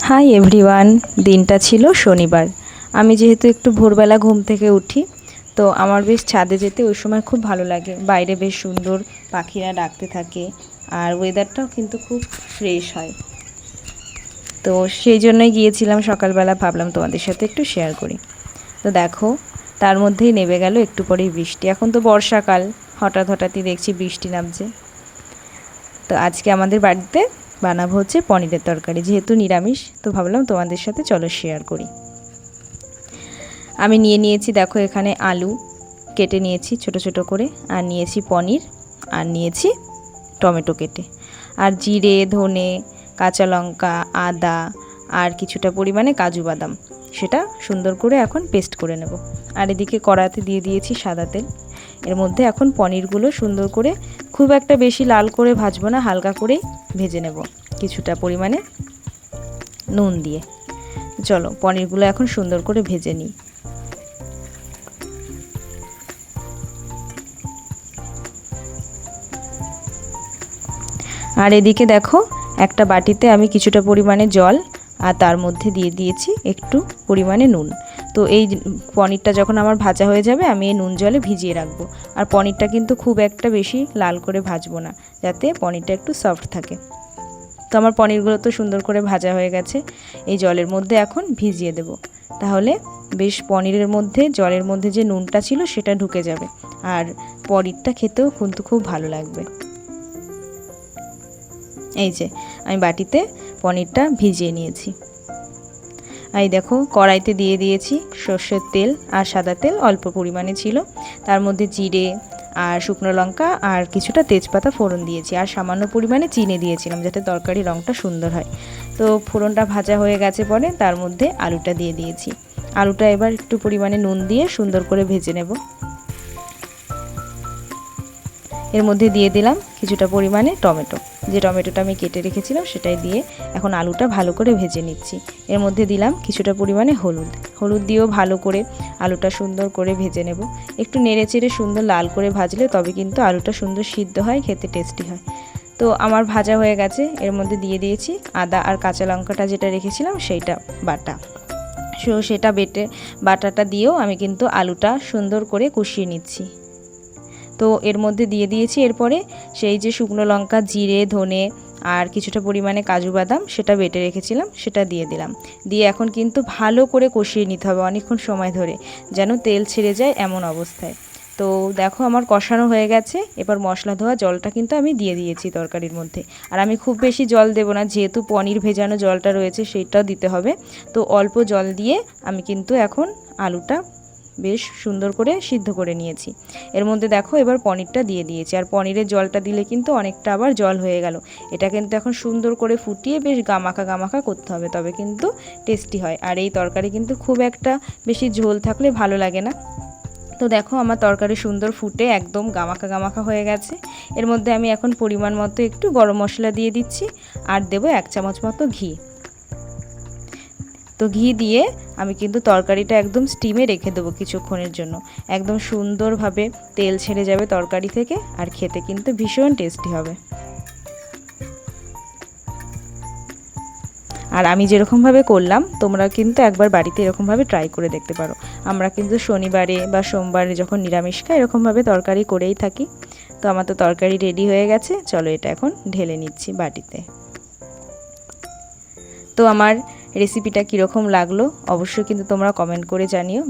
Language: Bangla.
Hi everyone. দিনটা ছিল শনিবার। আমি যেহেতু একটু ভোরবেলা ঘুম থেকে উঠি, তো আমার বেশ ছাদে যেতে ওই সময় খুব ভালো লাগে। বাইরে বেশ সুন্দর পাখিরা ডাকতে থাকে, আর ওয়েদারটাও কিন্তু খুব ফ্রেশ হয়। তো সেই জন্যই গিয়েছিলাম সকালবেলা, ভাবলাম তোমাদের সাথে একটু শেয়ার করি। তো দেখো, তার মধ্যেই নেমে গেল একটু পরেই বৃষ্টি। এখন তো বর্ষাকাল, হঠাৎ হঠাৎই দেখছি বৃষ্টি নামছে। তো আজকে আমাদের বাড়িতে বানাবো হচ্ছে পনিরের তরকারি, যেহেতু নিরামিষ, তো ভাবলাম তোমাদের সাথে চলো শেয়ার করি। আমি নিয়েছি দেখো, এখানে আলু কেটে নিয়েছি ছোট ছোট করে, আর নিয়েছি পনির, আর নিয়েছি টমেটো কেটে, আর জিরে, ধনে, কাঁচা লঙ্কা, আদা, আর কিছুটা পরিমাণে কাজু বাদাম, সেটা সুন্দর করে এখন পেস্ট করে নেব। আর এদিকে কড়াতে দিয়ে দিয়েছি সাদা তেল। এর মধ্যে এখন পনিরগুলো সুন্দর করে, খুব একটা বেশি লাল করে ভাজবো না, হালকা করেই ভেজে নেব কিছুটা পরিমাণে নুন দিয়ে। চলো পনিরগুলো এখন সুন্দর করে ভেজে নিই। আর এদিকে দেখো, একটা বাটিতে আমি কিছুটা পরিমাণে জল, আর তার মধ্যে দিয়ে দিয়েছি একটু পরিমাণে নুন। তো এই পনিরটা যখন আমার ভাজা হয়ে যাবে, আমি এই নুন জলে ভিজিয়ে রাখবো। আর পনিরটা কিন্তু খুব একটা বেশি লাল করে ভাজবো না, যাতে পনিরটা একটু সফট থাকে। তো আমার পনিরগুলো তো সুন্দর করে ভাজা হয়ে গেছে। এই জলের মধ্যে এখন ভিজিয়ে দেব, তাহলে বেশ পনিরের মধ্যে, জলের মধ্যে যে নুনটা ছিল সেটা ঢুকে যাবে, আর পনিরটা খেতেও কিন্তু খুব ভালো লাগবে। এই যে আমি বাটিতে পনিরটা ভিজিয়ে নিয়েছি। এই দেখো, কড়াইতে দিয়ে দিয়েছি সর্ষের তেল আর সাদা তেল অল্প পরিমাণে ছিল, তার মধ্যে জিরে আর শুকনো লঙ্কা আর কিছুটা তেজপাতা ফোড়ন দিয়েছি, আর সামান্য পরিমাণে চিনি দিয়েছিলাম যাতে তরকারির রঙটা সুন্দর হয়। তো ফোড়নটা ভাজা হয়ে গেছে পরে তার মধ্যে আলুটা দিয়ে দিয়েছি। আলুটা এবার একটু পরিমাণে নুন দিয়ে সুন্দর করে ভেজে নেব। এর মধ্যে দিয়ে দিলাম কিছুটা পরিমাণে টমেটো, যে টমেটোটা আমি কেটে রেখেছিলাম সেটাই দিয়ে এখন আলুটা ভালো করে ভেজে নিচ্ছি। এর মধ্যে দিলাম কিছুটা পরিমাণে হলুদ দিয়েও ভালো করে আলুটা সুন্দর করে ভেজে নেব। একটু নেড়ে চেড়ে সুন্দর লাল করে ভাজলে তবে কিন্তু আলুটা সুন্দর সিদ্ধ হয়, খেতে টেস্টি হয়। তো আমার ভাজা হয়ে গেছে। এর মধ্যে দিয়ে দিয়েছি আদা আর কাঁচা লঙ্কাটা যেটা রেখেছিলাম সেইটা বাটা। সেটা বাটাটা দিয়েও আমি কিন্তু আলুটা সুন্দর করে কষিয়ে নিচ্ছি। তো এর মধ্যে দিয়ে দিয়েছি এরপরে সেই যে শুকনো লঙ্কা, জিরে, ধনে আর কিছুটা পরিমাণে কাজু বাদাম সেটা বেটে রেখেছিলাম, সেটা দিয়ে দিলাম। দিয়ে এখন কিন্তু ভালো করে কষিয়ে নিতে হবে অনেকক্ষণ সময় ধরে, যেন তেল ছেড়ে যায় এমন অবস্থায়। তো দেখো আমার কষানো হয়ে গেছে। এবার মশলা ধোয়া জলটা কিন্তু আমি দিয়ে দিয়েছি তরকারির মধ্যে। আর আমি খুব বেশি জল দেব না, যেহেতু পনির ভেজানো জলটা রয়েছে সেইটাও দিতে হবে। তো অল্প জল দিয়ে আমি কিন্তু এখন আলুটা বেশ সুন্দর করে সিদ্ধ করে নিয়েছি। এর মধ্যে দেখো এবার পনিরটা দিয়ে দিয়েছি, আর পনিরের জলটা দিলে কিন্তু অনেকটা আবার জল হয়ে গেল। এটা কিন্তু এখন সুন্দর করে ফুটিয়ে বেশ গামাখা গামাখা করতে হবে, তবে কিন্তু টেস্টি হয়। আর এই তরকারি কিন্তু খুব একটা বেশি ঝোল থাকলে ভালো লাগে না। তো দেখো আমার তরকারি সুন্দর ফুটে একদম গামাখা গামাখা হয়ে গেছে। এর মধ্যে আমি এখন পরিমাণ মতো একটু গরম মশলা দিয়ে দিচ্ছি, আর দেবো 1 চামচ মতো ঘি। তো ঘি দিয়ে আমি কিন্তু তরকারিটা একদম স্টিমে রেখে দেবো কিছুক্ষণের জন্য। একদম সুন্দরভাবে তেল ছেড়ে যাবে তরকারি থেকে, আর খেতে কিন্তু ভীষণ টেস্টি হবে। আর আমি যেরকমভাবে করলাম তোমরা কিন্তু একবার বাড়িতে এরকমভাবে ট্রাই করে দেখতে পারো। আমরা কিন্তু শনিবারে বা সোমবারে যখন নিরামিষ খাই এরকমভাবে তরকারি করেই থাকি। তো আমার তো তরকারি রেডি হয়ে গেছে, চলো এটা এখন ঢেলে নিচ্ছি বাটিতে। তো আমার রেসিপিটা কীরকম লাগলো অবশ্যই কিন্তু তোমরা কমেন্ট করে জানিও।